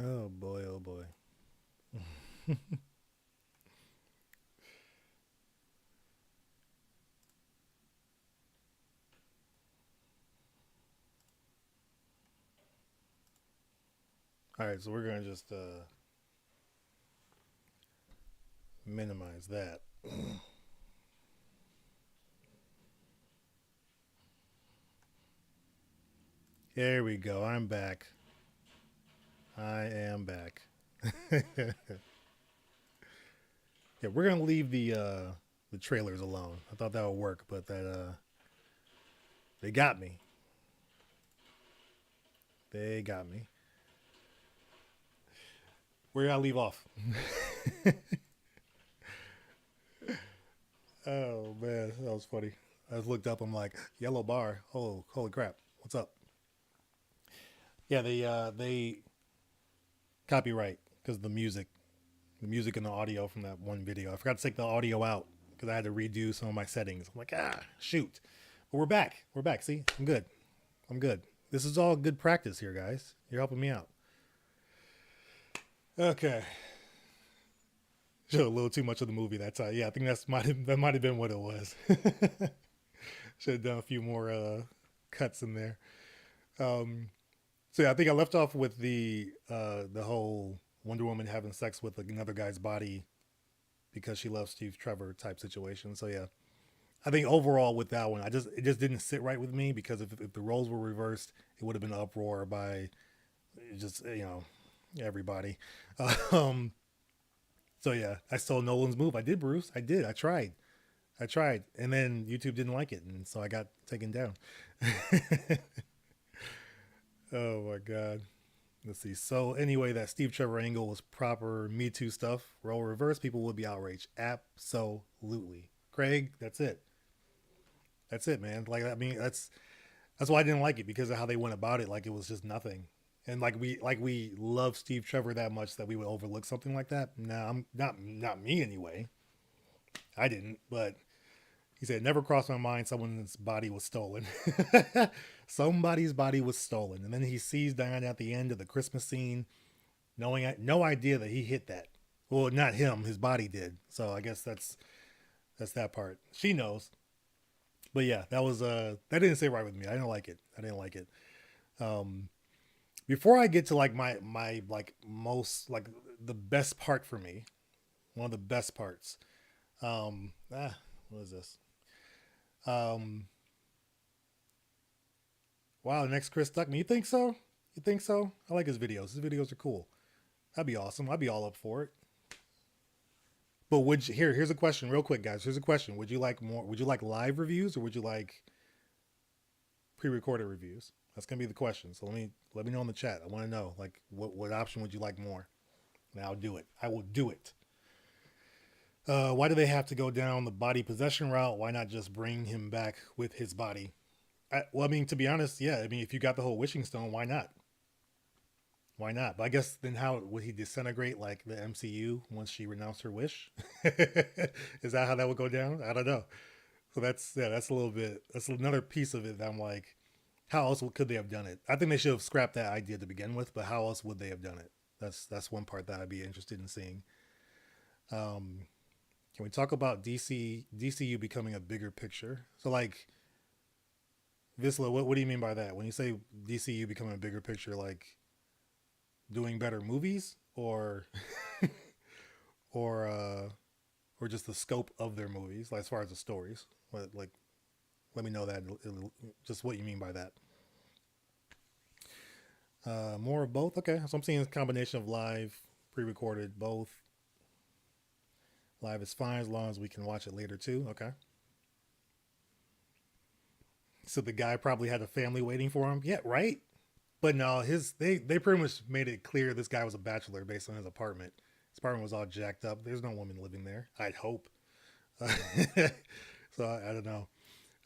Oh boy, oh boy. All right, so we're gonna just minimize that. Here we go. I'm back. I am back. Yeah, we're gonna leave the trailers alone. I thought that would work, but that they got me. They got me. Where I leave off? Oh man, that was funny. I just looked up. I'm like, yellow bar. Oh, holy crap! What's up? Yeah, they copyright because the music and the audio from that one video. I forgot to take the audio out because I had to redo some of my settings. I'm like, shoot. But we're back. We're back. See, I'm good. I'm good. This is all good practice here, guys. You're helping me out. Okay. Showed a little too much of the movie that time. Yeah, I think that might have been what it was. Should have done a few more cuts in there. Um, so yeah, I think I left off with the whole Wonder Woman having sex with another guy's body because she loves Steve Trevor type situation. So yeah, I think overall with that one, it just didn't sit right with me because if the roles were reversed, it would have been an uproar by just everybody. Um, so yeah, I stole Nolan's move. I did, Bruce. I did. I tried. I tried, and then YouTube didn't like it, and so I got taken down. Oh my god. Let's see. So anyway, that Steve Trevor angle was proper Me Too stuff. Role reverse, people would be outraged. Absolutely. Craig, that's it. That's it, man. Like I mean, that's why I didn't like it because of how they went about it. Like it was just nothing. And like we love Steve Trevor that much that we would overlook something like that. No, I'm not me anyway. I didn't, but he said, never crossed my mind someone's body was stolen. Somebody's body was stolen. And then he sees Diana at the end of the Christmas scene, knowing no idea that he hit that. Well, not him, his body did. So I guess that's that part. She knows. But yeah, that didn't sit right with me. I didn't like it. I didn't like it. Um Before I get to like my like most like the best part for me, one of the best parts. What is this? Um Wow, next Chris Duckman. You think so? You think so? I like his videos. His videos are cool. That'd be awesome. I'd be all up for it. But here's a question, real quick, guys. Here's a question. Would you like more? Would you like live reviews or would you like pre-recorded reviews? That's gonna be the question. So let me know in the chat. I want to know like what option would you like more? And I'll do it. I will do it. Why do they have to go down the body possession route? Why not just bring him back with his body? Well, I mean, to be honest, yeah. I mean, if you got the whole wishing stone, why not? Why not? But I guess then how would he disintegrate like the MCU once she renounced her wish? Is that how that would go down? I don't know. So that's a little bit that's another piece of it that I'm like, how else could they have done it? I think they should have scrapped that idea to begin with, but how else would they have done it? That's one part that I'd be interested in seeing. Um, can we talk about DCU becoming a bigger picture? So like Visla, what do you mean by that? When you say DCU becoming a bigger picture, like doing better movies or or just the scope of their movies, like as far as the stories. Like, let me know that just what you mean by that. More of both. Okay, so I'm seeing a combination of live, pre-recorded, both. Live is fine as long as we can watch it later too. Okay. So the guy probably had a family waiting for him. Yeah, right. But no, they pretty much made it clear this guy was a bachelor based on his apartment. His apartment was all jacked up. There's no woman living there. I'd hope. So I don't know.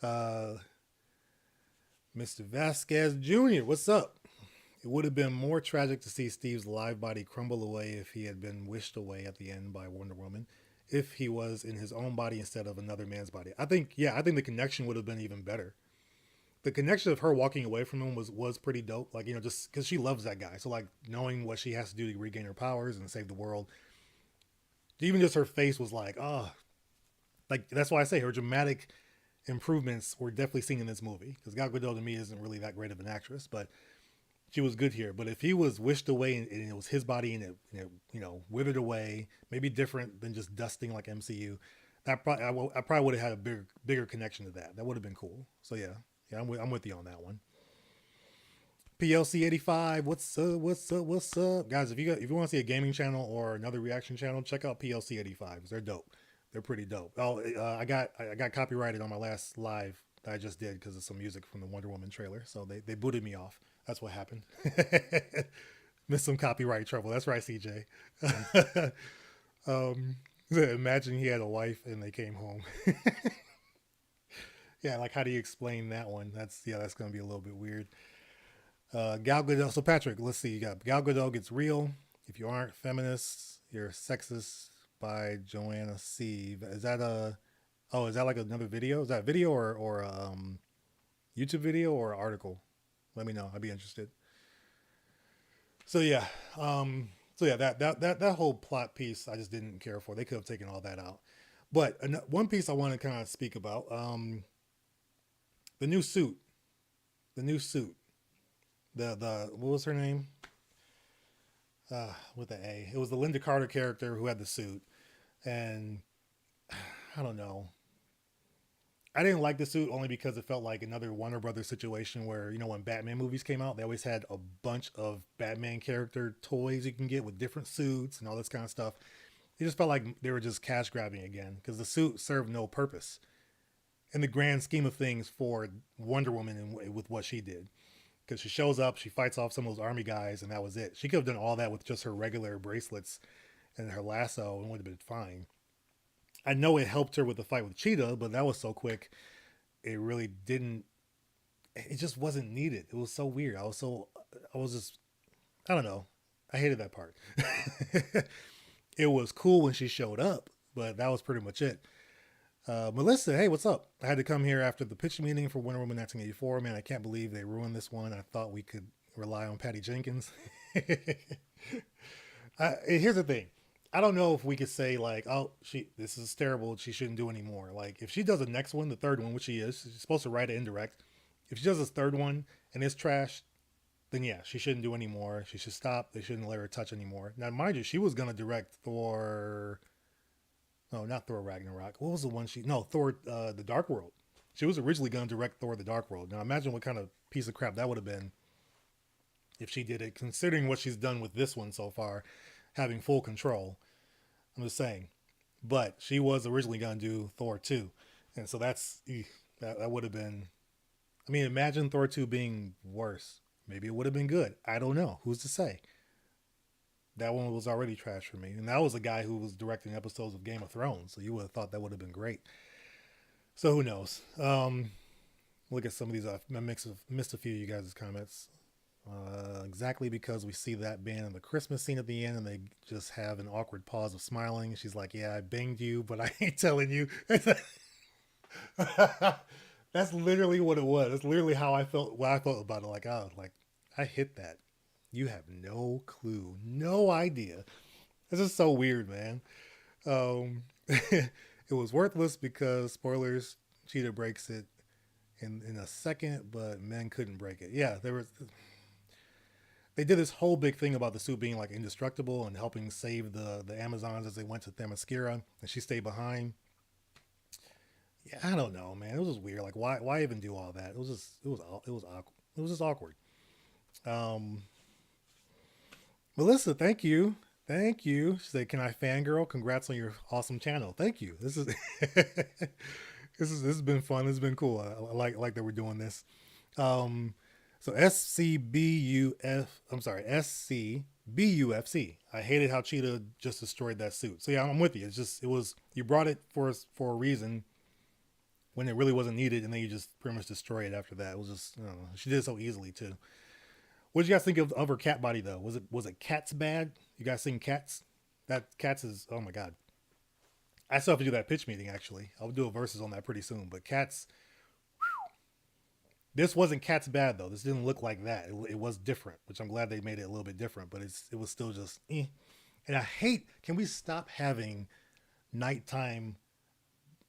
Uh, Mr. Vasquez Jr., what's up? It would have been more tragic to see Steve's live body crumble away if he had been wished away at the end by Wonder Woman. If he was in his own body instead of another man's body, I think the connection would have been even better. the connection of her walking away from him was pretty dope. Like, you know, just because she loves that guy, so like knowing what she has to do to regain her powers and save the world. Even just her face was like, oh, like that's why I say her dramatic improvements were definitely seen in this movie. Because Gal Gadot to me isn't really that great of an actress, but she was good here. But if he was wished away and it was his body and it you know withered away, maybe different than just dusting like MCU, that I probably would have had a bigger connection to that. That would have been cool. So yeah, I'm with you on that one. PLC85, what's up, guys? If you want to see a gaming channel or another reaction channel, check out PLC85. They're dope. They're pretty dope. Oh, I got copyrighted on my last live that I just did because of some music from the Wonder Woman trailer. So they booted me off. That's what happened. Missed some copyright trouble. That's right, CJ. Imagine he had a wife and they came home. Yeah, like how do you explain that one? That's gonna be a little bit weird. Gal Gadot. So Patrick, let's see. You got Gal Gadot gets real. If you aren't feminists, you're sexist. By Joanna C. Is that a? Oh, is that like another video? Is that a video or YouTube video or article? Let me know. I'd be interested. So yeah, that whole plot piece I just didn't care for. They could have taken all that out. But one piece I want to kind of speak about, the new suit, the what was her name? With the A. It was the Linda Carter character who had the suit. And I don't know. I didn't like the suit only because it felt like another Warner Brothers situation where, you know, when Batman movies came out, they always had a bunch of Batman character toys you can get with different suits and all this kind of stuff. It just felt like they were just cash grabbing again because the suit served no purpose in the grand scheme of things for Wonder Woman and with what she did. Because she shows up, she fights off some of those army guys, and that was it. She could have done all that with just her regular bracelets and her lasso and would have been fine. I know it helped her with the fight with Cheetah, but that was so quick. It really didn't. It just wasn't needed. It was so weird. I was just, I don't know. I hated that part. It was cool when she showed up, but that was pretty much it. Melissa, hey, what's up? I had to come here after the pitch meeting for Wonder Woman 1984. Man, I can't believe they ruined this one. I thought we could rely on Patty Jenkins. Here's the thing. I don't know if we could say like, oh, this is terrible. She shouldn't do anymore. Like if she does the next one, the third one, which she is, she's supposed to write it indirect. If she does this third one and it's trash, then yeah, she shouldn't do anymore. She should stop. They shouldn't let her touch anymore. Now, mind you, she was gonna direct Thor. No, not Thor Ragnarok. What was the one Thor, the Dark World. She was originally gonna direct Thor the Dark World. Now imagine what kind of piece of crap that would have been if she did it, considering what she's done with this one so far, having full control. I'm just saying. But she was originally going to do Thor 2. And so that would have been... I mean, imagine Thor 2 being worse. Maybe it would have been good. I don't know. Who's to say? That one was already trash for me. And that was a guy who was directing episodes of Game of Thrones. So you would have thought that would have been great. So who knows? Look at some of these. I missed a few of you guys' comments. Exactly because we see that being in the Christmas scene at the end and they just have an awkward pause of smiling. She's like, yeah, I banged you, but I ain't telling you. That's literally what it was. That's literally how I felt, what I felt about it. Like, oh, like I hit that. You have no clue, no idea. This is so weird, man. It was worthless because spoilers, Cheetah breaks it in a second, but men couldn't break it. Yeah, they did this whole big thing about the suit being like indestructible and helping save the Amazons as they went to Themyscira, and she stayed behind. Yeah, I don't know, man. It was just weird. Like, why even do all that? It was awkward. It was just awkward. Melissa, thank you. She said, "Can I fangirl? Congrats on your awesome channel. Thank you. This is this has been fun. This has been cool. I like that we're doing this." So SCBUFC. I hated how Cheetah just destroyed that suit. So yeah, I'm with you. You brought it for a reason when it really wasn't needed, and then you just pretty much destroy it after that. It was just, I don't know. She did it so easily too. What did you guys think of her cat body though? Was it Cats bad? You guys seen Cats? That Cats is, oh my god. I still have to do that pitch meeting actually. I'll do a versus on that pretty soon. But Cats, This wasn't Cat's Bad though. This didn't look like that. It was different, which I'm glad they made it a little bit different. But it was still just. Eh. And I hate. Can we stop having nighttime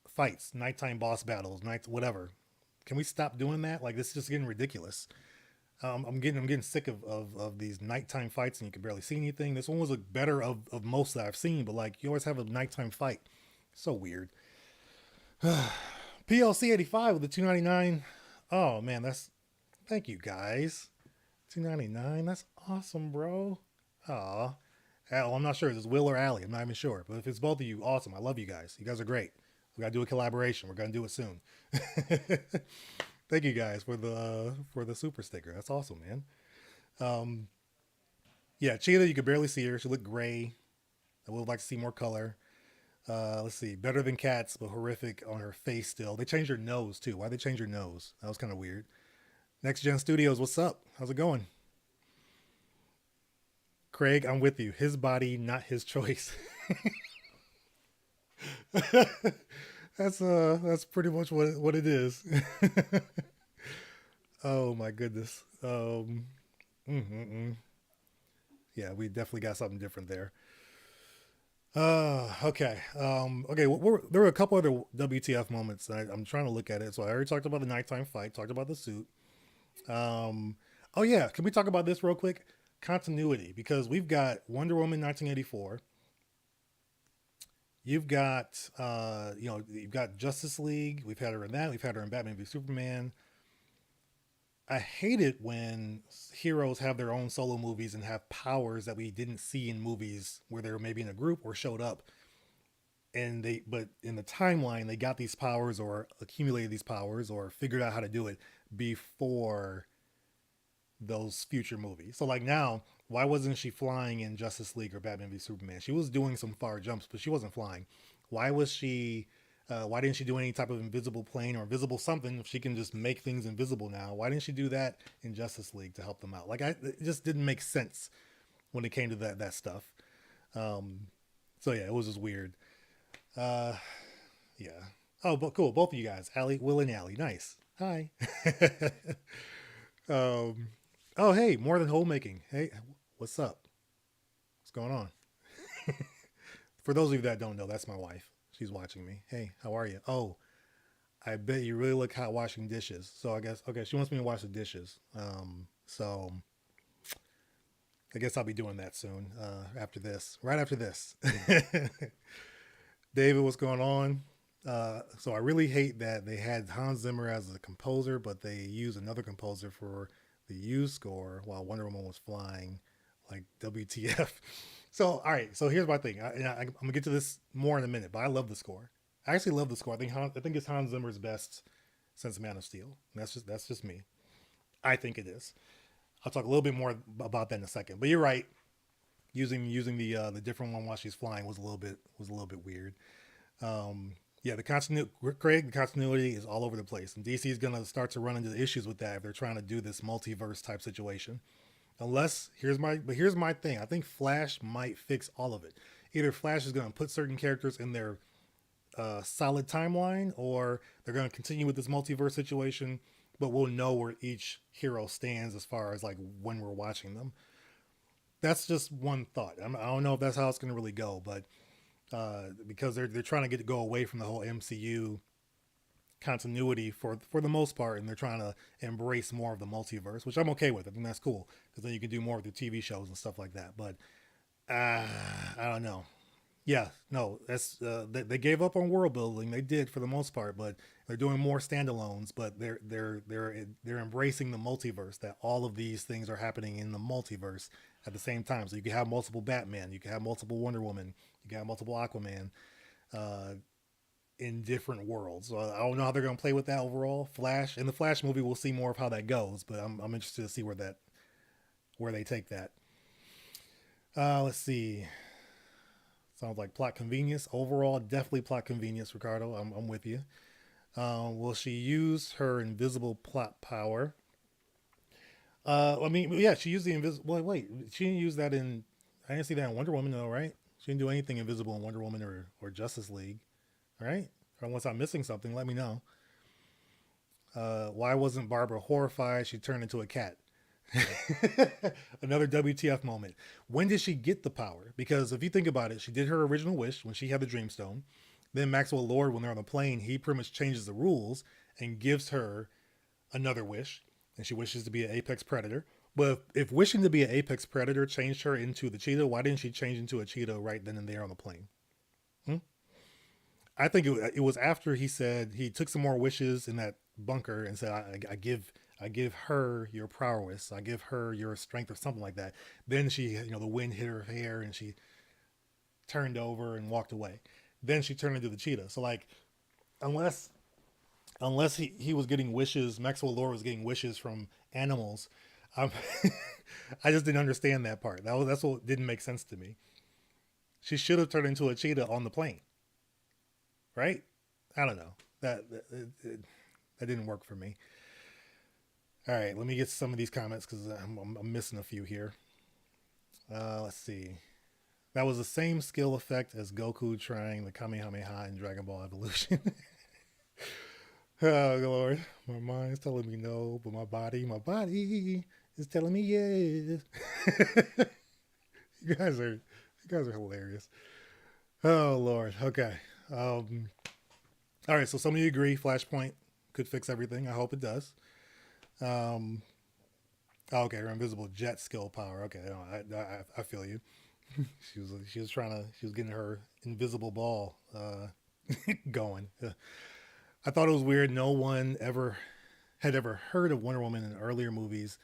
fights, nighttime boss battles, night whatever? Can we stop doing that? Like this is just getting ridiculous. I'm getting sick of these nighttime fights and you can barely see anything. This one was a better of most that I've seen, but like you always have a nighttime fight. So weird. PLC 85 with the 299. Oh man, that's thank you guys. 299. That's awesome, bro. Aw. Well, I'm not sure. Is it Will or Allie? I'm not even sure. But if it's both of you, awesome. I love you guys. You guys are great. We gotta do a collaboration. We're gonna do it soon. Thank you guys for the super sticker. That's awesome, man. Um, yeah, Cheetah, you could barely see her. She looked gray. I would like to see more color. Let's see. Better than Cats, but horrific on her face still. They changed her nose too. Why'd they change her nose? That was kind of weird. Next Gen Studios, what's up? How's it going? Craig, I'm with you. His body, not his choice. That's pretty much what it is. Oh my goodness. Mm-mm-mm. Yeah, we definitely got something different there. Okay. Okay. There were a couple other WTF moments. I'm trying to look at it. So I already talked about the nighttime fight. Talked about the suit. Um, oh yeah. Can we talk about this real quick? Continuity, because we've got Wonder Woman 1984. You've got Justice League. We've had her in that. We've had her in Batman v Superman. I hate it when heroes have their own solo movies and have powers that we didn't see in movies where they were maybe in a group or showed up. But in the timeline, they got these powers or accumulated these powers or figured out how to do it before those future movies. So like now, why wasn't she flying in Justice League or Batman v Superman? She was doing some far jumps, but she wasn't flying. Why was she? Why didn't she do any type of invisible plane or invisible something if she can just make things invisible now? Why didn't she do that in Justice League to help them out? It just didn't make sense when it came to that stuff. Um, so yeah, it was just weird. Uh, yeah. Oh, but cool. Both of you guys, Allie, Will, and Allie. Nice. Hi. um, oh, hey, more than homemaking. Hey, what's up? What's going on? For those of you that don't know, that's my wife. She's watching me. Hey, how are you? Oh, I bet you really look hot washing dishes. So I guess okay, she wants me to wash the dishes. So I guess I'll be doing that soon. After this, right after this. David, what's going on? So I really hate that they had Hans Zimmer as the composer, but they used another composer for the U score while Wonder Woman was flying. Like WTF? So all right. So here's my thing. I'm gonna get to this more in a minute, but I love the score. I actually love the score. I think it's Hans Zimmer's best since Man of Steel. And that's just me. I think it is. I'll talk a little bit more about that in a second. But you're right. Using the different one while she's flying was a little bit weird. Yeah, the continuity is all over the place, and DC is gonna start to run into the issues with that if they're trying to do this multiverse type situation. Unless here's my thing. I think Flash might fix all of it. Either Flash is gonna put certain characters in their solid timeline, or they're gonna continue with this multiverse situation, but we'll know where each hero stands as far as like when we're watching them. That's just one thought. I don't know if that's how it's gonna really go, but because they're trying to go away from the whole MCU continuity for the most part, and they're trying to embrace more of the multiverse, which I'm okay with. I think that's cool because then you can do more of the TV shows and stuff like that. But I don't know. Yeah, no, that's they gave up on world building. They did for the most part, but they're doing more standalones. But they're embracing the multiverse. That all of these things are happening in the multiverse at the same time. So you can have multiple Batman, you can have multiple Wonder Woman, you can have multiple Aquaman, uh, in different worlds. So I don't know how they're going to play with that overall. Flash in the Flash movie, we'll see more of how that goes. But I'm interested to see where they take that. Let's see. Sounds like plot convenience. Overall, definitely plot convenience, Ricardo. I'm with you. Will she use her invisible plot power? I mean, yeah, she used the invisible. Wait, she didn't use that in. I didn't see that in Wonder Woman, though, right? She didn't do anything invisible in Wonder Woman or Justice League, right? Or unless I'm missing something, let me know. Why wasn't Barbara horrified? She turned into a cat. Another WTF moment. When did she get the power? Because if you think about it, she did her original wish when she had the Dreamstone. Then Maxwell Lord, when they're on the plane, he pretty much changes the rules and gives her another wish, and she wishes to be an apex predator. But if wishing to be an apex predator changed her into the cheetah, why didn't she change into a cheetah right then and there on the plane? Hmm? I think it was after he said he took some more wishes in that bunker and said, I give her your prowess. I give her your strength or something like that. Then she, the wind hit her hair and she turned over and walked away. Then she turned into the cheetah. So like, unless he was getting wishes, Maxwell Lord was getting wishes from animals. Um, I just didn't understand that part. That's what didn't make sense to me. She should have turned into a cheetah on the plane, right? I don't know. That didn't work for me. All right, let me get some of these comments because I'm missing a few here. Let's see. That was the same skill effect as Goku trying the Kamehameha in Dragon Ball Evolution. Oh Lord, my mind's telling me no, but my body is telling me yes. You guys are hilarious. Oh Lord. Okay. All right. So some of you agree Flashpoint could fix everything. I hope it does. Um, okay. Her invisible jet skill power. Okay. No, I feel you. She was getting her invisible ball going. I thought it was weird. No one had ever heard of Wonder Woman in earlier movies.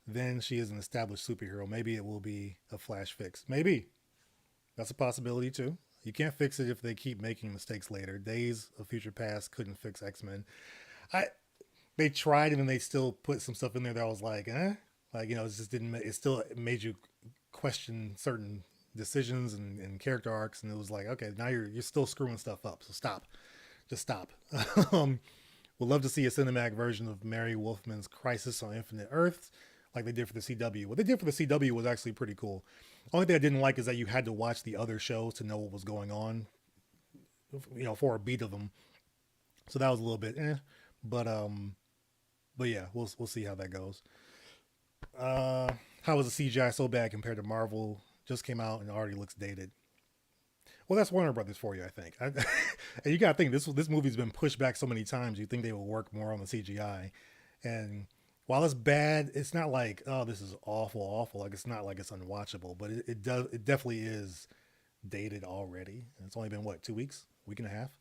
Then she is an established superhero. Maybe it will be a Flash fix. Maybe that's a possibility too. You can't fix it if they keep making mistakes later. Days of Future Past couldn't fix X-Men. I They tried and then they still put some stuff in there that I was like, like it just didn't. It still made you question certain decisions and character arcs, and it was like, okay, now you're still screwing stuff up. So stop, just stop. um, Would love to see a cinematic version of Mary Wolfman's Crisis on Infinite Earths, like they did for the CW. What they did for the CW was actually pretty cool. Only thing I didn't like is that you had to watch the other shows to know what was going on, for a beat of them. So that was a little bit, but but yeah, we'll see how that goes. How was the CGI so bad compared to Marvel? Just came out and already looks dated. Well, that's Warner Brothers for you, I think. And you got to think this movie's been pushed back so many times. You think they will work more on the CGI, and while it's bad, it's not like, oh, this is awful, awful. Like it's not like it's unwatchable, but it definitely is dated already. And it's only been what, 2 weeks, week and a half.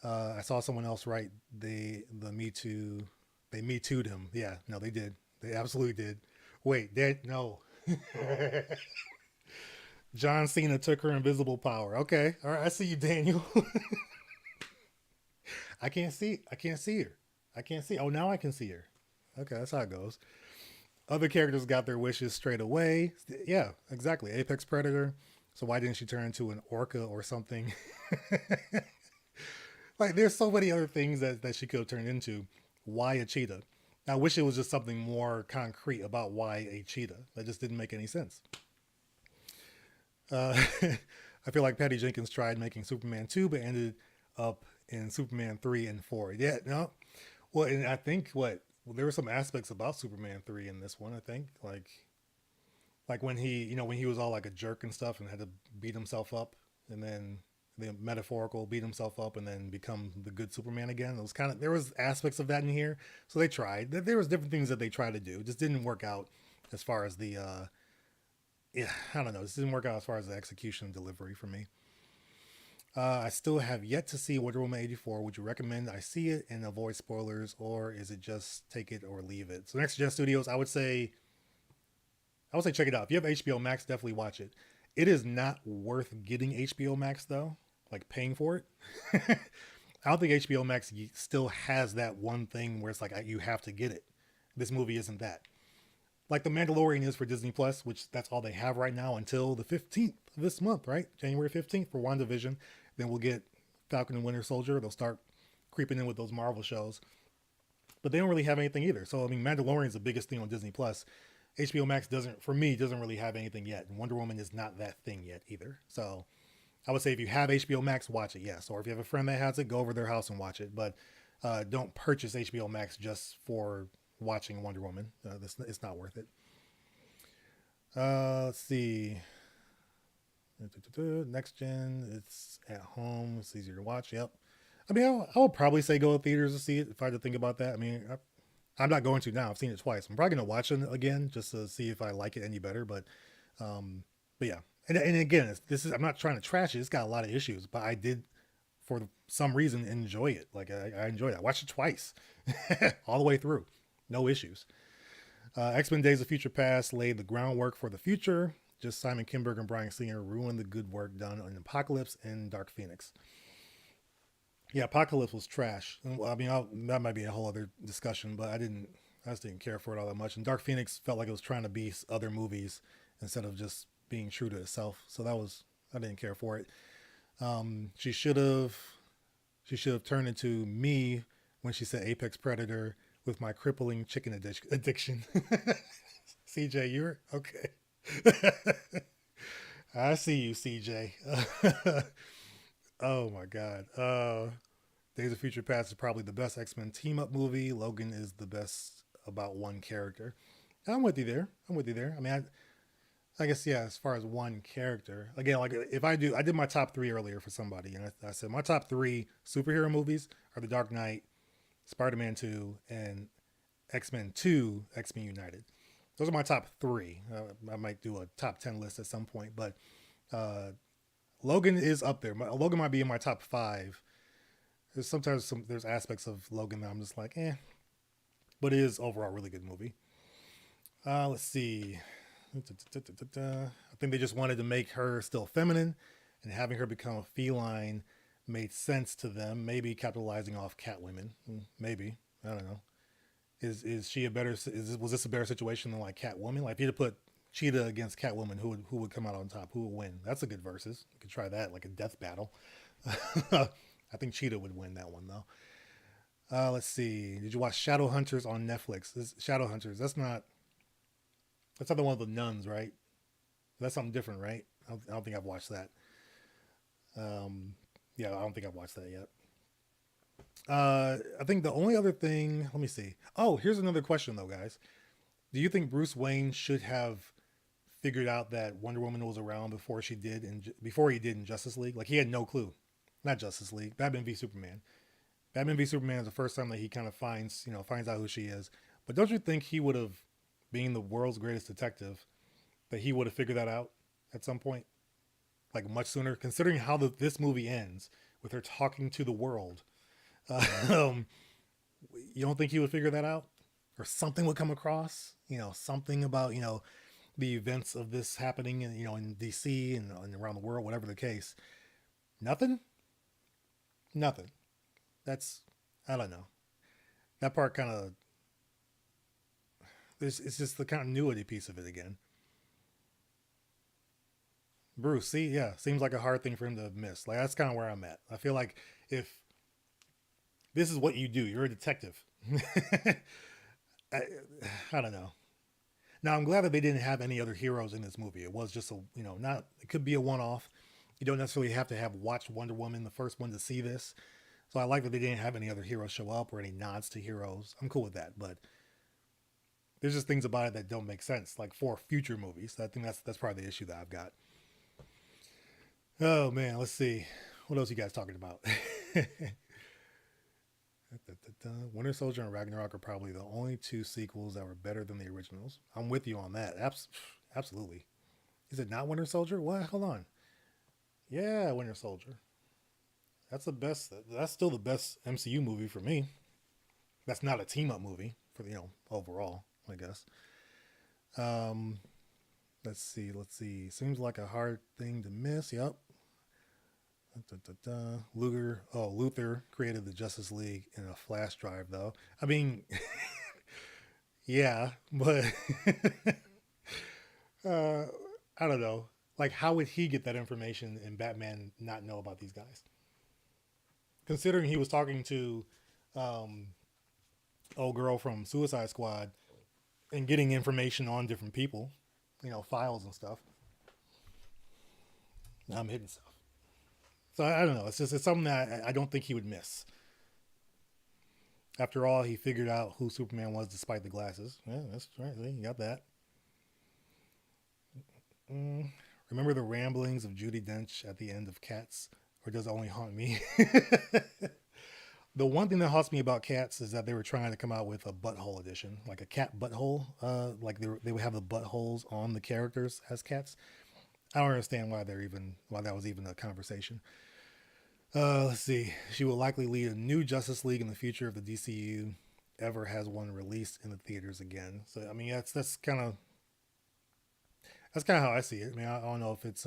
I saw someone else write the Me Too. They Me Too'd him. Yeah, no, they did. They absolutely did. Wait, no. John Cena took her invisible power. Okay, all right, I see you, Daniel. I can't see her. I can't see. Oh, now I can see her. Okay, that's how it goes. Other characters got their wishes straight away. Yeah, exactly. Apex Predator. So why didn't she turn into an orca or something? Like, there's so many other things that she could have turned into. Why a cheetah? I wish it was just something more concrete about why a cheetah. That just didn't make any sense. I feel like Patty Jenkins tried making Superman 2, but ended up in Superman 3 and 4. Yeah, no. Well, and I think there were some aspects about Superman 3 in this one, I think. Like when when he was all like a jerk and stuff and had to beat himself up and then the metaphorical beat himself up and then become the good Superman again. It was there was aspects of that in here. So they tried. There was different things that they tried to do. It just didn't work out as far as the yeah, I don't know. This didn't work out as far as the execution and delivery for me. I still have yet to see Wonder Woman 84. Would you recommend I see it and avoid spoilers, or is it just take it or leave it? So Next Gen Studios, I would say check it out. If you have HBO Max, definitely watch it. It is not worth getting HBO Max though, like paying for it. I don't think HBO Max still has that one thing where it's like you have to get it. This movie isn't that. Like The Mandalorian is for Disney Plus, which that's all they have right now until the 15th of this month, right? January 15th for WandaVision. Then we'll get Falcon and Winter Soldier. They'll start creeping in with those Marvel shows. But they don't really have anything either. So, I mean, Mandalorian is the biggest thing on Disney Plus. HBO Max doesn't really have anything yet. And Wonder Woman is not that thing yet either. So I would say if you have HBO Max, watch it, yes. Or if you have a friend that has it, go over their house and watch it. But don't purchase HBO Max just for watching Wonder Woman. It's not worth it. Let's see. Next gen, it's at home. It's easier to watch. Yep. I mean, I would probably say go to theaters to see it if I had to think about that. I mean, I'm not going to now. I've seen it twice. I'm probably going to watch it again just to see if I like it any better. But yeah. And again, this is I'm not trying to trash it. It's got a lot of issues, but I did for some reason enjoy it. Like I enjoyed it. I watched it twice, all the way through, no issues. X-Men: Days of Future Past laid the groundwork for the future. Just Simon Kinberg and Bryan Singer ruined the good work done on Apocalypse and Dark Phoenix. Yeah, Apocalypse was trash. Well, I mean, that might be a whole other discussion, but I just didn't care for it all that much. And Dark Phoenix felt like it was trying to be other movies instead of just being true to itself. So I didn't care for it. She should have turned into me when she said Apex Predator with my crippling chicken addiction. CJ, you're okay. I see you, CJ. Oh my God. Days of Future Past is probably the best X-Men team up movie. Logan is the best about one character. I'm with you there. I mean, I guess, yeah, as far as one character, again, like if I did my top three earlier for somebody, and I said my top three superhero movies are The Dark Knight, Spider-Man 2, and X-Men 2, X-Men United. Those are my top three. I might do a top 10 list at some point, but Logan is up there. Logan might be in my top five. There's aspects of Logan that I'm just like, eh, but it is overall a really good movie. Let's see. I think they just wanted to make her still feminine, and having her become a feline made sense to them. Maybe capitalizing off Catwomen. Maybe, I don't know. Is she a better? Was this a better situation than like Catwoman? Like if you had to put Cheetah against Catwoman, who would come out on top? Who would win? That's a good versus. You could try that, like a death battle. I think Cheetah would win that one though. Let's see. Did you watch Shadowhunters on Netflix? Shadowhunters. That's not the one with the nuns, right? That's something different, right? I don't think I've watched that. Yeah, I don't think I've watched that yet. I think the only other thing, let me see. Oh, here's another question though, guys. Do you think Bruce Wayne should have figured out that Wonder Woman was around before before he did in Justice League? Like he had no clue. Not Justice League. Batman v Superman. Batman v Superman is the first time that he kind of finds out who she is. But don't you think he would have, being the world's greatest detective, that he would have figured that out at some point? Like much sooner, considering how this movie ends with her talking to the world. Um, you don't think he would figure that out? Or something would come across? Something about, the events of this happening in DC and around the world, whatever the case. Nothing? Nothing. That's, I don't know. That part kind of, it's just the continuity piece of it again. Bruce, see, yeah, seems like a hard thing for him to miss. Like that's kind of where I'm at. I feel like if this is what you do, you're a detective. I, I don't know. Now I'm glad that they didn't have any other heroes in this movie. It was just not. It could be a one-off. You don't necessarily have to have watched Wonder Woman, the first one, to see this. So I like that they didn't have any other heroes show up or any nods to heroes. I'm cool with that, but there's just things about it that don't make sense, like for future movies. I think that's probably the issue that I've got. Oh man, let's see. What else you guys talking about? Winter Soldier and Ragnarok are probably the only two sequels that were better than the originals. I'm with you on that. Absolutely. Is it not Winter Soldier? What? Hold on. Yeah, Winter Soldier. That's the best. That's still the best MCU movie for me. That's not a team up movie for overall, I guess. Um, let's see. Seems like a hard thing to miss. Yep. Luther created the Justice League in a flash drive, though. I mean, yeah, but uh, I don't know. Like, how would he get that information and Batman not know about these guys? Considering he was talking to um, old girl from Suicide Squad and getting information on different people, files and stuff. Now I'm hitting stuff. So I don't know. It's something that I don't think he would miss. After all, he figured out who Superman was despite the glasses. Yeah, that's right. See, you got that. Mm. Remember the ramblings of Judy Dench at the end of Cats, or does it only haunt me? The one thing that haunts me about Cats is that they were trying to come out with a butthole edition, like a cat butthole. Like they would have the buttholes on the characters as cats. I don't understand why that was even a conversation. Let's see. She will likely lead a new Justice League in the future if the DCU ever has one released in the theaters again. So I mean, that's kind of how I see it. I mean, I don't know if it's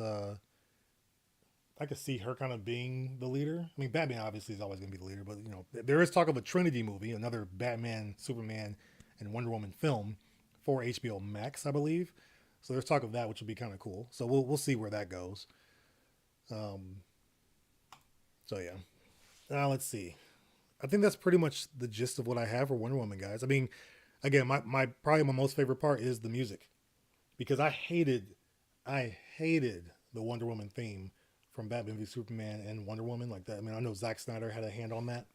I could see her kind of being the leader. I mean, Batman obviously is always going to be the leader, but you know, there is talk of a Trinity movie, another Batman, Superman, and Wonder Woman film for HBO Max, I believe. So there's talk of that, which would be kind of cool. So we'll see where that goes. Um, so yeah, let's see. I think that's pretty much the gist of what I have for Wonder Woman, guys. I mean, again, my probably my most favorite part is the music because I hated the Wonder Woman theme from Batman v Superman and Wonder Woman like that. I mean, I know Zack Snyder had a hand on that.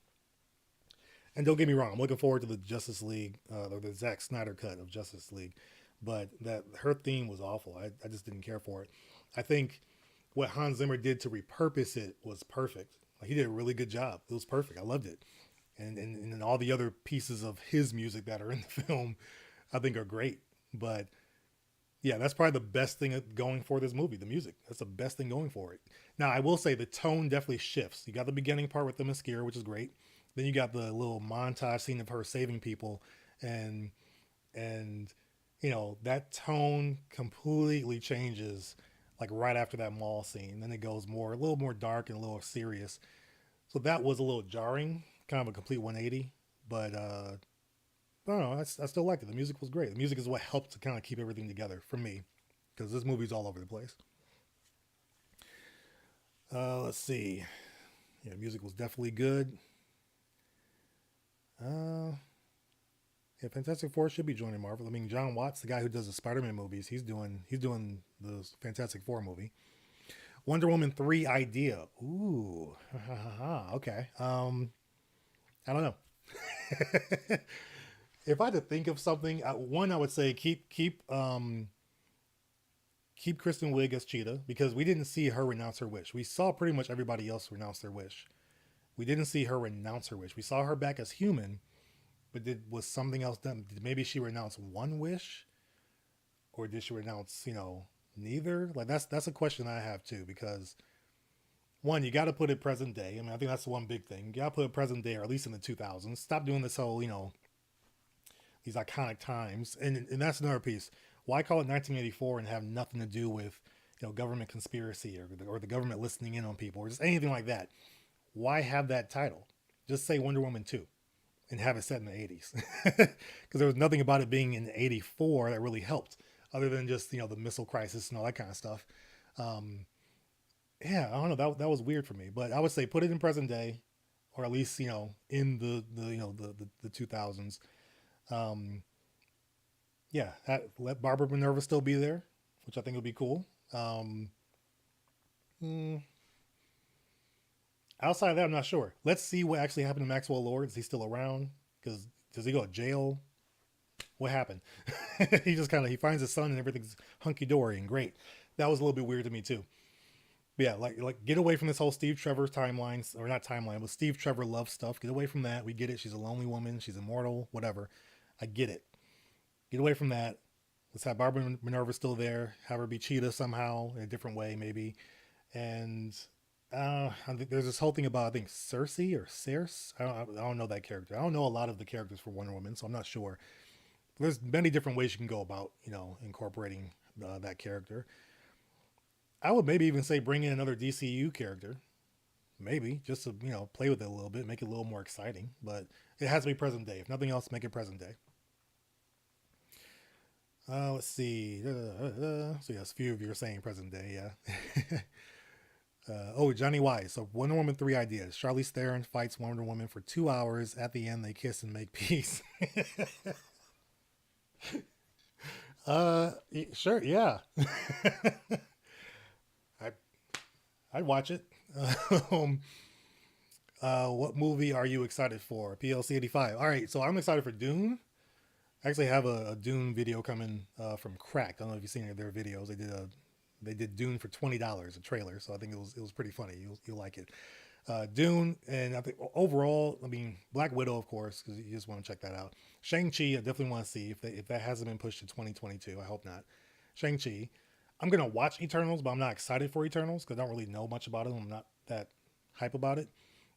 And don't get me wrong, I'm looking forward to the Justice League or the Zack Snyder cut of Justice League, but that her theme was awful. I just didn't care for it. I think what Hans Zimmer did to repurpose it was perfect. Like he did a really good job. It was perfect. I loved it. And all the other pieces of his music that are in the film, I think are great. But yeah, that's probably the best thing going for this movie, the music. That's the best thing going for it. Now, I will say the tone definitely shifts. You got the beginning part with the mascara, which is great. Then you got the little montage scene of her saving people, and and you know that tone completely changes like right after that mall scene. Then it goes a little more dark and a little serious. So that was a little jarring, kind of a complete 180. But I don't know. I still liked it. The music was great. The music is what helped to kind of keep everything together for me because this movie's all over the place. Let's see. Yeah, music was definitely good. Uh, yeah, Fantastic Four should be joining Marvel. I mean, John Watts, the guy who does the Spider-Man movies, he's doing the Fantastic Four movie. Wonder Woman 3 idea. Ooh, okay. I don't know. If I had to think of something, one I would say keep Kristen Wiig as Cheetah because we didn't see her renounce her wish. We saw pretty much everybody else renounce their wish. We didn't see her renounce her wish. We saw her back as human, but was something else done? Did maybe she renounced one wish, or did she renounce neither? Like that's a question I have too because one, you got to put it present day. I mean, I think that's the one big thing. You got to put it present day, or at least in the 2000s. Stop doing this whole these iconic times, and that's another piece. Why call it 1984 and have nothing to do with government conspiracy or the government listening in on people or just anything like that? Why have that title? Just say Wonder Woman 2 and have it set in the 80s because there was nothing about it being in 84 that really helped other than just the missile crisis and all that kind of stuff. um, yeah, I don't know, that was weird for me, but I would say put it in present day or at least in the 2000s. um, yeah, let Barbara Minerva still be there, which I think would be cool. um, mm, Outside of that, I'm not sure. Let's see what actually happened to Maxwell Lord. Is he still around? Because does he go to jail? What happened? He just he finds his son and everything's hunky dory and great. That was a little bit weird to me too. But yeah, like get away from this whole Steve Trevor timelines or not timeline, but Steve Trevor love stuff. Get away from that. We get it. She's a lonely woman. She's immortal. Whatever. I get it. Get away from that. Let's have Barbara Minerva still there. Have her be Cheetah somehow in a different way, maybe. And I think there's this whole thing about I think Cersei or Circe. I don't know that character. I don't know a lot of the characters for Wonder Woman, so I'm not sure. There's many different ways you can go about incorporating that character. I would maybe even say bring in another DCU character, maybe just to play with it a little bit, make it a little more exciting. But it has to be present day. If nothing else, make it present day. Let's see. So yes, a few of you are saying present day. Yeah. Johnny Wise. So Wonder Woman 3 ideas. Charlize Theron fights Wonder Woman for 2 hours. At the end, they kiss and make peace. Sure, yeah. I I'd watch it. um, What movie are you excited for? PLC 85. All right, so I'm excited for Dune. I actually have a Dune video coming from Cracked. I don't know if you've seen any of their videos. They did Dune for $20, a trailer. So I think it was pretty funny. You'll like it. Dune, and I think overall, I mean, Black Widow, of course, because you just want to check that out. Shang-Chi, I definitely want to see if that hasn't been pushed to 2022. I hope not. Shang-Chi. I'm gonna watch Eternals, but I'm not excited for Eternals because I don't really know much about it. I'm not that hype about it.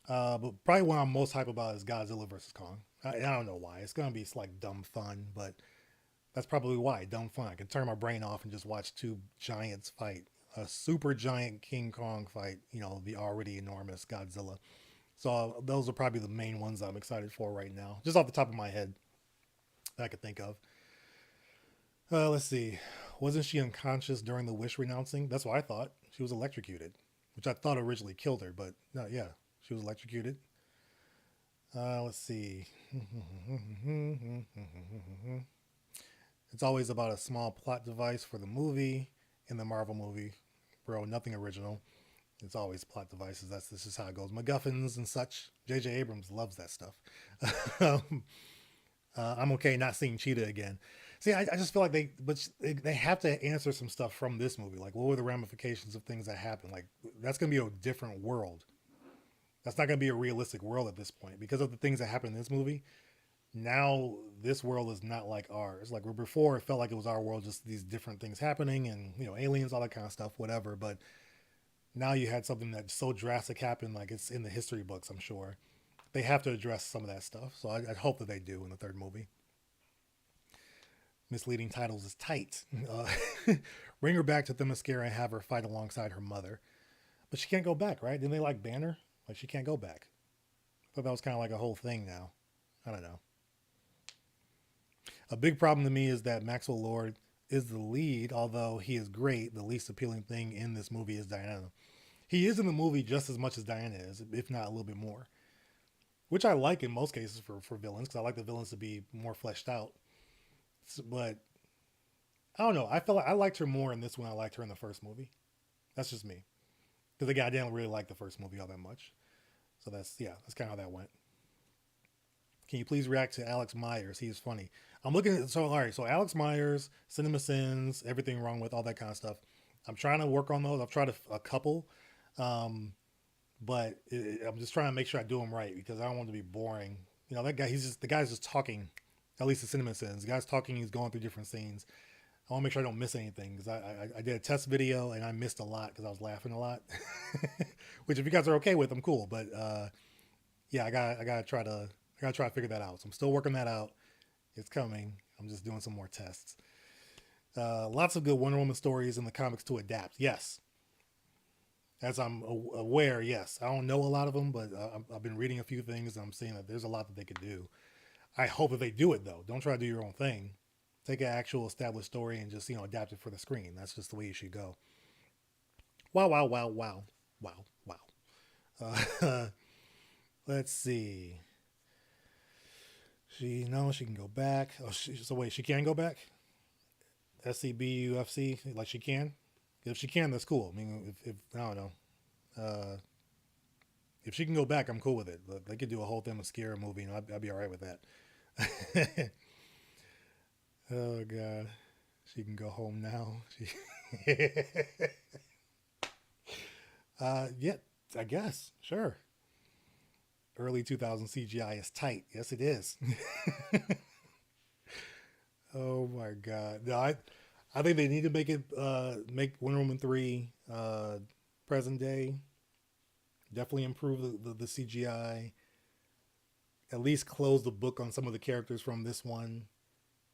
But probably what I'm most hype about is Godzilla versus Kong. I don't know why. It's gonna be like dumb fun, but that's probably why dumb fun. I can turn my brain off and just watch two giants fight. A super giant King Kong fight, the already enormous Godzilla. So those are probably the main ones I'm excited for right now, just off the top of my head that I could think of. Let's see. Wasn't she unconscious during the wish renouncing? That's what I thought. She was electrocuted, which I thought originally killed her, but no, yeah, she was electrocuted. Let's see. It's always about a small plot device for the movie in the Marvel movie. Bro, nothing original. It's always plot devices. This is how it goes. MacGuffins and such. J.J. Abrams loves that stuff. um, I'm okay not seeing Cheetah again. See, I just feel like they have to answer some stuff from this movie. Like, what were the ramifications of things that happened? Like, that's gonna be a different world. That's not gonna be a realistic world at this point because of the things that happened in this movie. Now this world is not like ours. Like where before it felt like it was our world, just these different things happening and aliens, all that kind of stuff, whatever. But now you had something that so drastic happened, like it's in the history books. I'm sure they have to address some of that stuff. So I hope that they do in the third movie. Misleading titles is tight. Bring her back to Themyscira and have her fight alongside her mother, but she can't go back, right? Didn't they like ban her? Like she can't go back. I thought that was kind of like a whole thing now. I don't know. A big problem to me is that Maxwell Lord is the lead, although he is great. The least appealing thing in this movie is Diana. He is in the movie just as much as Diana is, if not a little bit more, which I like in most cases for villains because I like the villains to be more fleshed out. But I don't know. I felt like I liked her more in this one. I liked her in the first movie. That's just me because again, I didn't really like the first movie all that much. So that's kind of how that went. Can you please react to Alex Myers? He is funny. I'm looking at all right. So Alex Myers, Cinema Sins, everything wrong with all that kind of stuff. I'm trying to work on those. I've tried a couple, but I'm just trying to make sure I do them right because I don't want to be boring. That guy. The guy's just talking. At least the Cinema Sins. The guy's talking. He's going through different scenes. I want to make sure I don't miss anything because I did a test video and I missed a lot because I was laughing a lot. Which if you guys are okay with, I'm cool. But yeah, I gotta try to figure that out. So I'm still working that out. It's coming. I'm just doing some more tests. Lots of good Wonder Woman stories in the comics to adapt. Yes. As I'm aware, yes. I don't know a lot of them, but I've been reading a few things and I'm seeing that there's a lot that they could do. I hope that they do it, though. Don't try to do your own thing. Take an actual established story and just, adapt it for the screen. That's just the way you should go. Wow, wow, wow, wow. Wow, wow. Let's see. She can go back. So wait, she can go back? SCBUFC, like she can? If she can, that's cool. I mean, if I don't know. If she can go back, I'm cool with it. They could do a whole Themyscira movie, and I'd be all right with that. Oh God, she can go home now. Yeah, I guess sure. Early 2000 CGI is tight. Yes, it is. Oh my God, no, I think they need to make Wonder Woman 3 present day. Definitely improve the CGI. At least close the book on some of the characters from this one.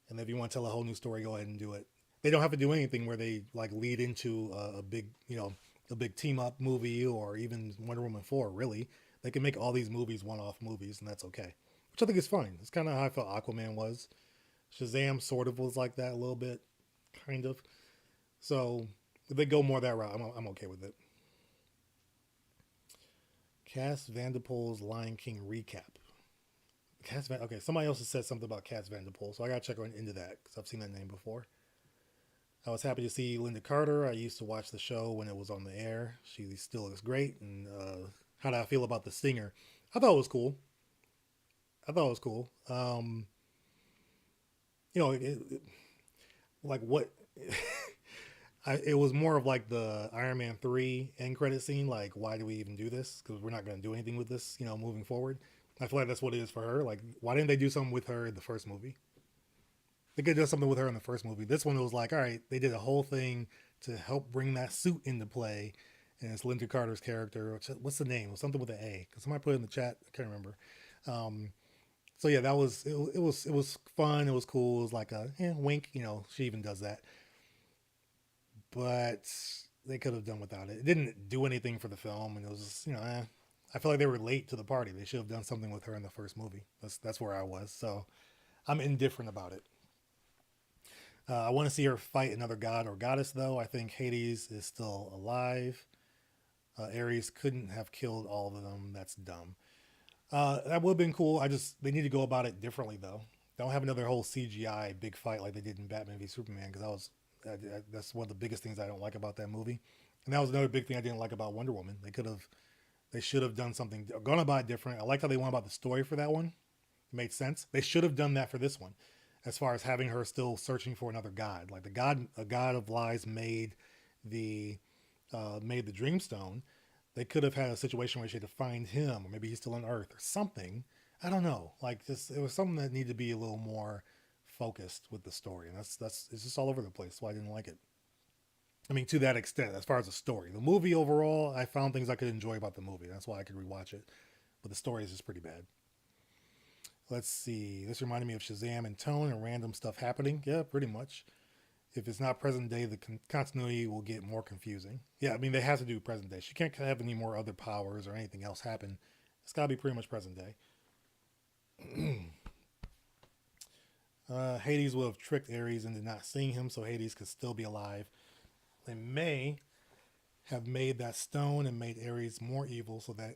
And if you want to tell a whole new story, go ahead and do it. They don't have to do anything where they like lead into a big, a big team up movie or even Wonder Woman 4. Really, they can make all these movies one-off movies, and that's okay. Which I think is fine. It's kind of how I felt Aquaman was. Shazam sort of was like that a little bit, kind of. So if they go more that route, I'm okay with it. Cass Vanderpool's Lion King recap. Okay, somebody else has said something about Cass Vanderpool, so I gotta check into that because I've seen that name before. I was happy to see Linda Carter. I used to watch the show when it was on the air. She still looks great. And how do I feel about the singer? I thought it was cool. I thought it was cool. You know, like what it was more of like the Iron Man 3 end credit scene. Like, why do we even do this? Because we're not going to do anything with this, you know, moving forward. I feel like that's what it is for her. Like, why didn't they do something with her in the first movie? They could do something with her in the first movie. This one, it was like, all right, they did a whole thing to help bring that suit into play. And it's Linda Carter's character. What's the name? It was something with an A. Because somebody put it in the chat. I can't remember. Um, so yeah, that was it was fun. It was cool. It was like a wink. You know, she even does that. But they could have done without it. It didn't do anything for the film, and it was just, you know, I feel like they were late to the party. They should have done something with her in the first movie. That's where I was. So I'm indifferent about it. I want to see her fight another god or goddess, though. I think Hades is still alive. Ares couldn't have killed all of them. That's dumb. That would have been cool. They need to go about it differently, though. Don't have another whole CGI big fight like they did in Batman v Superman, because that's one of the biggest things I don't like about that movie. And that was another big thing I didn't like about Wonder Woman. They should have done something, gone about it different. I liked how they went about the story for that one. It made sense. They should have done that for this one, as far as having her still searching for another god. Like a god of lies the made the Dreamstone. They could have had a situation where she had to find him, or maybe he's still on Earth, or something. I don't know. Like, just it was something that needed to be a little more focused with the story, and that's it's just all over the place. So I didn't like it. I mean, to that extent, as far as the story, the movie overall, I found things I could enjoy about the movie. That's why I could rewatch it. But the story is just pretty bad. Let's see. This reminded me of Shazam and tone and random stuff happening. Yeah, pretty much. If it's not present day, the continuity will get more confusing. Yeah, I mean, they have to do present day. She can't have any more other powers or anything else happen. It's got to be pretty much present day. Hades will have tricked Ares into not seeing him, so Hades could still be alive. They may have made that stone and made Ares more evil, so that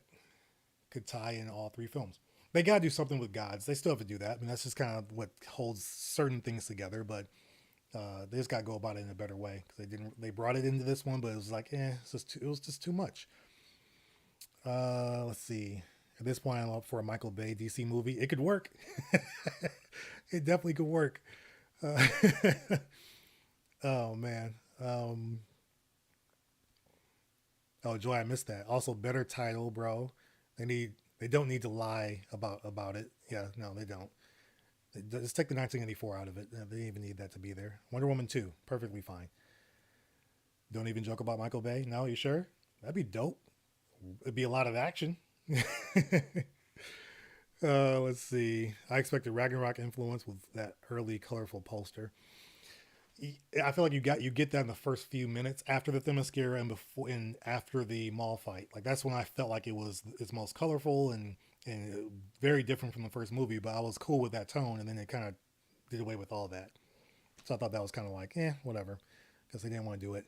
could tie in all three films. They gotta do something with gods. They still have to do that. I mean, that's just kind of what holds certain things together. But they just gotta go about it in a better way, because they didn't. They brought it into this one, but it was like, it was just too much. Let's see. At this point, I'm up for a Michael Bay DC movie. It could work. It definitely could work. Uh, oh man. Oh, Joy, I missed that. Also, better title, bro. They need. They don't need to lie about it. Yeah, no, they don't. Just take the 1984 out of it. They didn't even need that to be there. Wonder Woman 2, perfectly fine. Don't even joke about Michael Bay. No, you sure? That'd be dope. It'd be a lot of action. Let's see. I expected Ragnarok influence with that early colorful poster. I feel like you get that in the first few minutes after the Themyscira and before and after the mall fight. Like, that's when I felt like it was its most colorful and very different from the first movie. But I was cool with that tone, and then it kind of did away with all that. So I thought that was kind of like, whatever, because they didn't want to do it.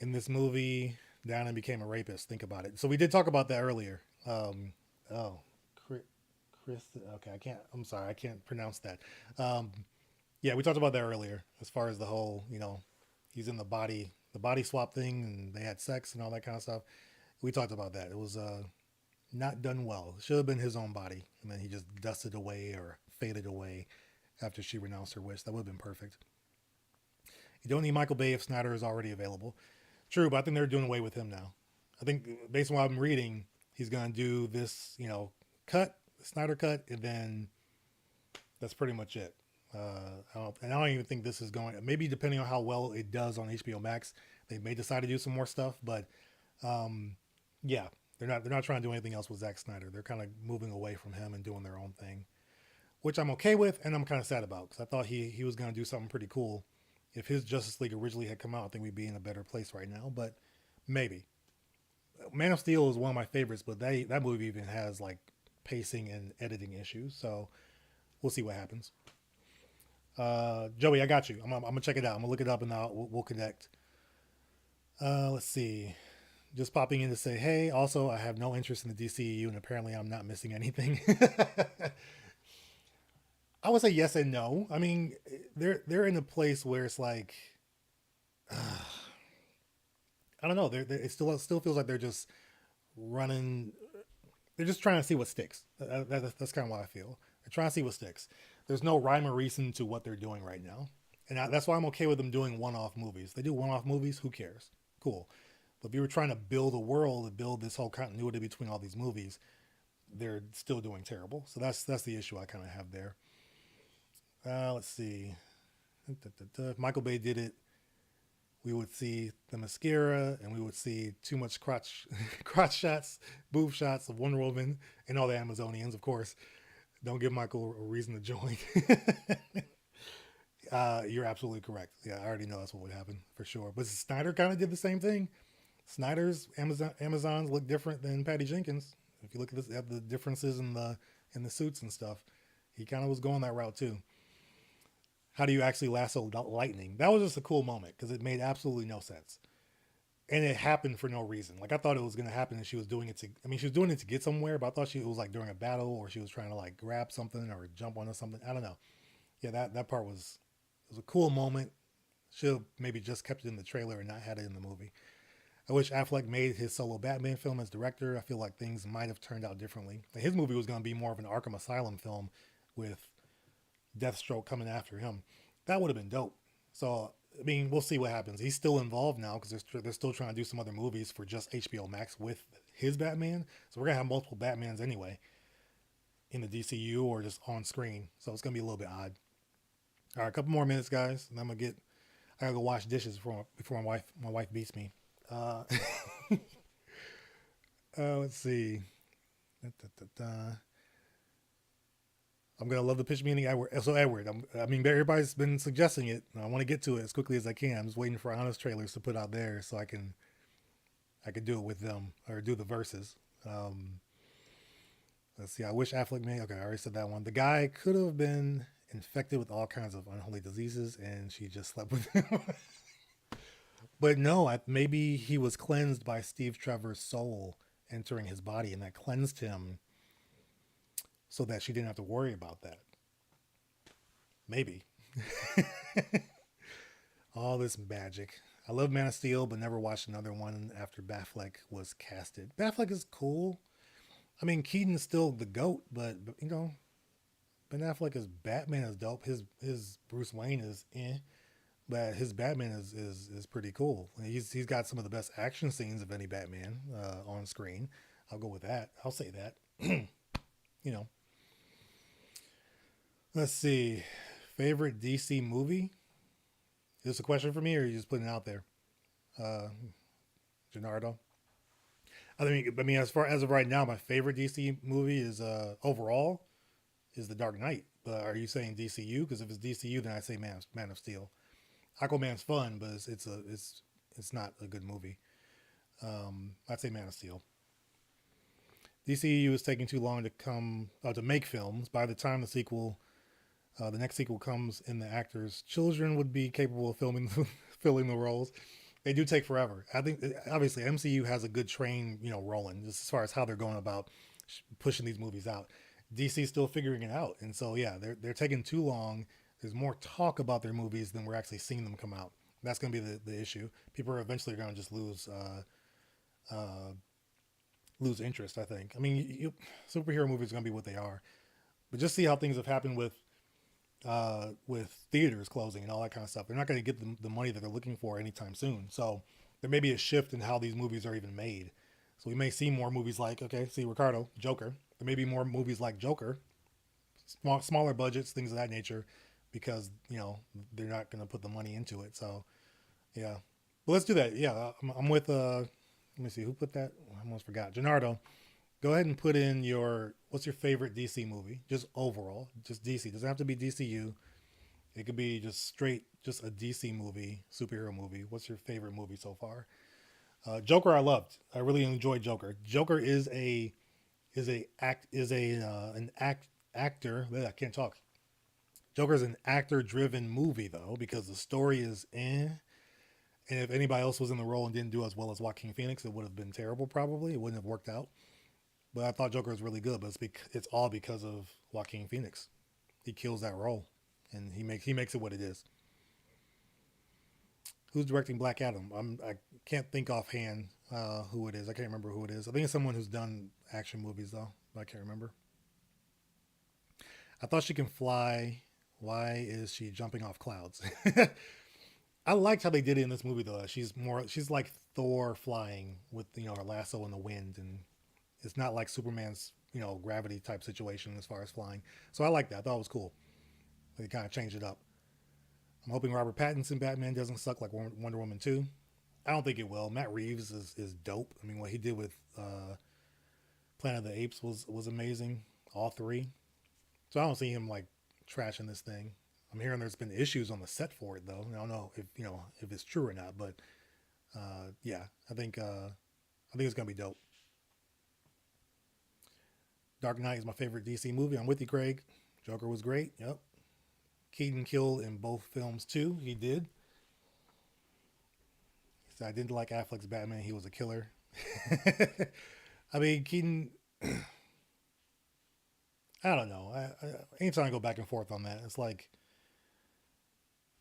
In this movie, Diana became a rapist. Think about it. So we did talk about that earlier. Oh, Chris. Okay, I can't. I'm sorry, I can't pronounce that. Um, yeah, we talked about that earlier. As far as the whole, he's in the body swap thing, and they had sex and all that kind of stuff. We talked about that. It was not done well. It should have been his own body, and then he just dusted away or faded away after she renounced her wish. That would have been perfect. You don't need Michael Bay if Snyder is already available. True, but I think they're doing away with him now. I think based on what I'm reading, he's going to do this, cut, Snyder cut, and then that's pretty much it. I don't even think this is going. Maybe depending on how well it does on HBO Max, they may decide to do some more stuff. But yeah, they're not trying to do anything else with Zack Snyder. They're kind of moving away from him and doing their own thing, which I'm okay with, and I'm kind of sad about, because I thought he was going to do something pretty cool. If his Justice League originally had come out, I think we'd be in a better place right now. But maybe Man of Steel is one of my favorites, but that movie even has like pacing and editing issues. So we'll see what happens. Joey, I got you. I'm gonna check it out. I'm gonna look it up, and we'll connect. Let's see. Just popping in to say, hey. Also, I have no interest in the DCEU, and apparently, I'm not missing anything. I would say yes and no. I mean, they're in a place where it's like, I don't know. It still feels like they're just running. They're just trying to see what sticks. That's kind of what I feel. They're trying to see what sticks. There's no rhyme or reason to what they're doing right now, and that's why I'm okay with them doing one-off movies. They do one-off movies. Who cares? Cool. But if you were trying to build a world and build this whole continuity between all these movies, they're still doing terrible. So that's the issue I kind of have there. Let's see. If Michael Bay did it, we would see the mascara and we would see too much crotch crotch shots, boob shots of Wonder Woman and all the Amazonians, of course. Don't give Michael a reason to join. You're absolutely correct. Yeah, I already know that's what would happen for sure. But Snyder kind of did the same thing. Snyder's Amazons look different than Patty Jenkins. If you look at the differences in the suits and stuff, he kind of was going that route too. How do you actually lasso lightning? That was just a cool moment because it made absolutely no sense, and it happened for no reason. Like I thought it was gonna happen, and she was doing it to. I mean, she was doing it to get somewhere, but I thought it was like during a battle, or she was trying to like grab something or jump onto something. I don't know. Yeah, that part was a cool moment. Should have maybe just kept it in the trailer and not had it in the movie. I wish Affleck made his solo Batman film as director. I feel like things might have turned out differently. Like his movie was going to be more of an Arkham Asylum film with Deathstroke coming after him. That would have been dope. So, I mean, we'll see what happens. He's still involved now because they're still trying to do some other movies for just HBO Max with his Batman. So we're going to have multiple Batmans anyway in the DCU or just on screen. So it's going to be a little bit odd. All right, a couple more minutes, guys, and I gotta go wash dishes before my wife beats me. Uh, let's see. Da, da, da, da. I'm gonna love the pitch meeting. So Edward, I mean, everybody's been suggesting it. I want to get to it as quickly as I can. I'm just waiting for honest trailers to put out there so I can do it with them or do the verses. Let's see. I wish Affleck made. Okay, I already said that one. The guy could have been infected with all kinds of unholy diseases, and she just slept with him. But no, maybe he was cleansed by Steve Trevor's soul entering his body, and that cleansed him so that she didn't have to worry about that. Maybe. All this magic. I love Man of Steel, but never watched another one after Batfleck was casted. Batfleck is cool. I mean, Keaton's still the GOAT, but you know, Ben Affleck as Batman is dope. His Bruce Wayne is but his Batman is pretty cool. He's got some of the best action scenes of any Batman on screen. I'll go with that. I'll say that. You know. Let's see. Favorite DC movie? Is this a question for me, or are you just putting it out there, uh, Gennardo? I mean, as far as of right now, my favorite DC movie is overall is The Dark Knight. But are you saying DCU? Because if it's DCU, then I say Man of Steel. Aquaman's fun, but it's not a good movie. I'd say Man of Steel. DCU is taking too long to make films. By the time the next sequel comes, and the actors' children would be capable of filling the roles. They do take forever. I think obviously MCU has a good train, rolling just as far as how they're going about pushing these movies out. DC's still figuring it out, and so yeah, they're taking too long. There's more talk about their movies than we're actually seeing them come out. That's going to be the issue. People are eventually going to just lose interest. I think. I mean, superhero movies are going to be what they are, but just see how things have happened with theaters closing and all that kind of stuff. They're not going to get the money that they're looking for anytime soon. So there may be a shift in how these movies are even made. So we may see more movies like, okay, see Ricardo, Joker. There may be more movies like Joker, smaller budgets, things of that nature, because, they're not going to put the money into it. So, yeah. But let's do that. Yeah, I'm with, let me see, who put that? I almost forgot. Gennardo. Go ahead and put in what's your favorite DC movie? Just overall, just DC. It doesn't have to be DCU. It could be just a DC movie, superhero movie. What's your favorite movie so far? Joker, I loved. I really enjoyed Joker. Joker is an actor. I can't talk. Joker is an actor-driven movie though, because the story is And if anybody else was in the role and didn't do as well as Joaquin Phoenix, it would have been terrible. Probably it wouldn't have worked out. But I thought Joker was really good, but it's all because of Joaquin Phoenix. He kills that role, and he makes it what it is. Who's directing Black Adam? I can't think offhand. who it is. I can't remember who it is. I think it's someone who's done action movies though. But I can't remember. I thought she can fly. Why is she jumping off clouds? I liked how they did it in this movie though. She's like Thor flying with her lasso in the wind, and it's not like Superman's gravity type situation as far as flying. So I like that. I thought it was cool. They kind of changed it up. I'm hoping Robert Pattinson Batman doesn't suck like Wonder Woman 2. I don't think it will. Matt Reeves is dope. I mean, what he did with Planet of the Apes was amazing. All three. So I don't see him like trashing this thing. I'm hearing there's been issues on the set for it though. I don't know if it's true or not, but yeah, I think it's gonna be dope. Dark Knight is my favorite DC movie. I'm with you, Craig. Joker was great. Yep. Keaton killed in both films too. He did. He said I didn't like Affleck's Batman. He was a killer. I mean, Keaton. I don't know. Anytime I go back and forth on that, it's like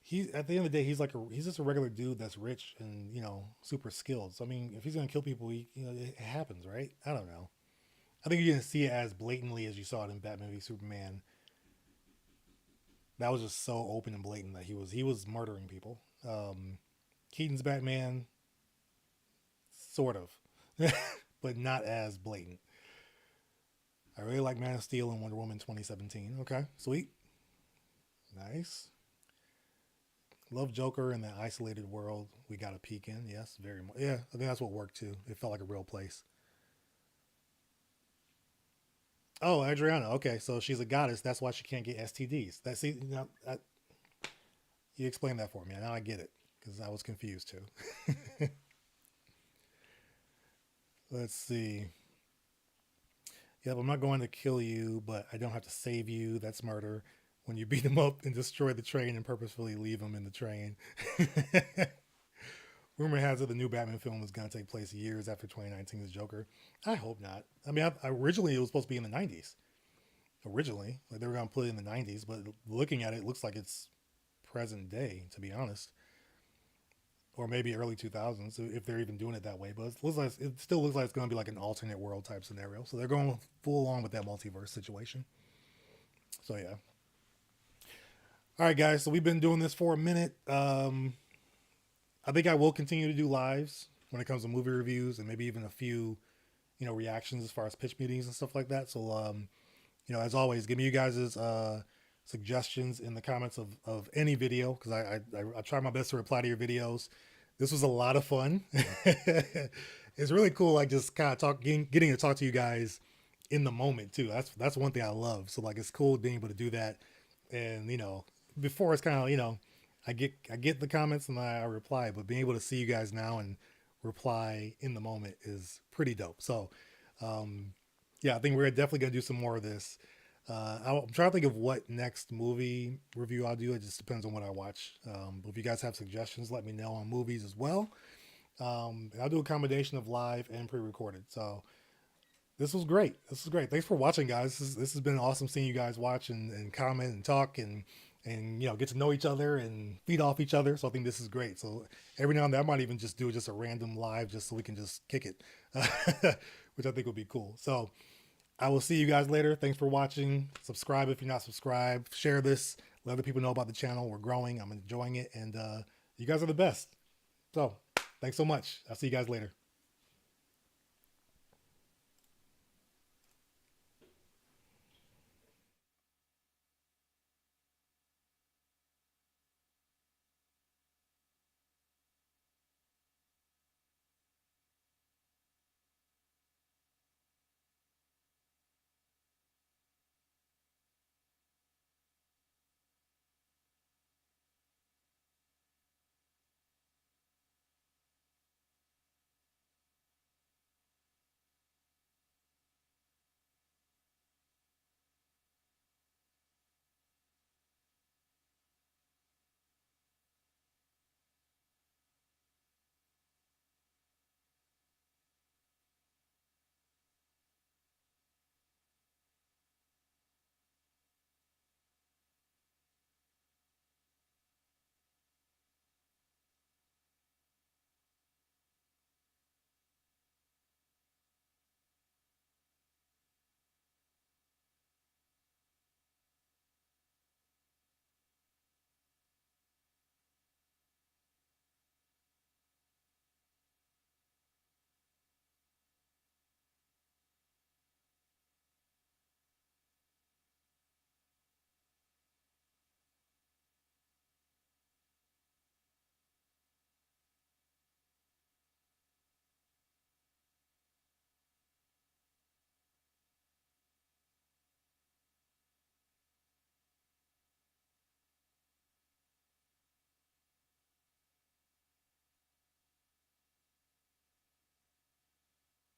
he at the end of the day he's just a regular dude that's rich and super skilled. So I mean, if he's gonna kill people, it happens, right? I don't know. I think you're gonna see it as blatantly as you saw it in Batman v Superman. That was just so open and blatant that he was murdering people. Keaton's Batman, sort of, but not as blatant. I really like Man of Steel and Wonder Woman 2017. Okay, sweet, nice. Love Joker in that isolated world we got a peek in. Yes, very much. Yeah, I think that's what worked too. It felt like a real place. Oh, Adriana. Okay, so she's a goddess. That's why she can't get STDs. You explained that for me. Now I get it because I was confused too. Let's see. Yep, I'm not going to kill you, but I don't have to save you. That's murder. When you beat him up and destroy the train and purposefully leave him in the train. Rumor has it the new Batman film is going to take place years after 2019's Joker. I hope not. I mean, originally it was supposed to be in the 90s. Originally, like they were going to put it in the 90s, but looking at it, it looks like it's present day, to be honest, or maybe early 2000s if they're even doing it that way. But it still looks like it's going to be like an alternate world type scenario. So they're going full on with that multiverse situation. So yeah. All right, guys. So we've been doing this for a minute. I think I will continue to do lives when it comes to movie reviews and maybe even a few, reactions as far as pitch meetings and stuff like that. So, as always, give me you guys' suggestions in the comments of any video because I try my best to reply to your videos. This was a lot of fun. It's really cool, like just kind of getting to talk to you guys in the moment too. That's one thing I love. So like it's cool being able to do that, and before it's kind of I get the comments and I reply, but being able to see you guys now and reply in the moment is pretty dope. So, yeah, I think we're definitely gonna do some more of this. I'm trying to think of what next movie review I'll do. It just depends on what I watch. But if you guys have suggestions, let me know on movies as well. I'll do a combination of live and pre-recorded. So this was great. This is great. Thanks for watching, guys. This has been awesome seeing you guys watch and comment and talk and get to know each other and feed off each other. So I think this is great. So every now and then I might even just do just a random live just so we can just kick it, which I think would be cool. So I will see you guys later. Thanks for watching. Subscribe if you're not subscribed. Share this. Let other people know about the channel. We're growing. I'm enjoying it. And you guys are the best. So thanks so much. I'll see you guys later.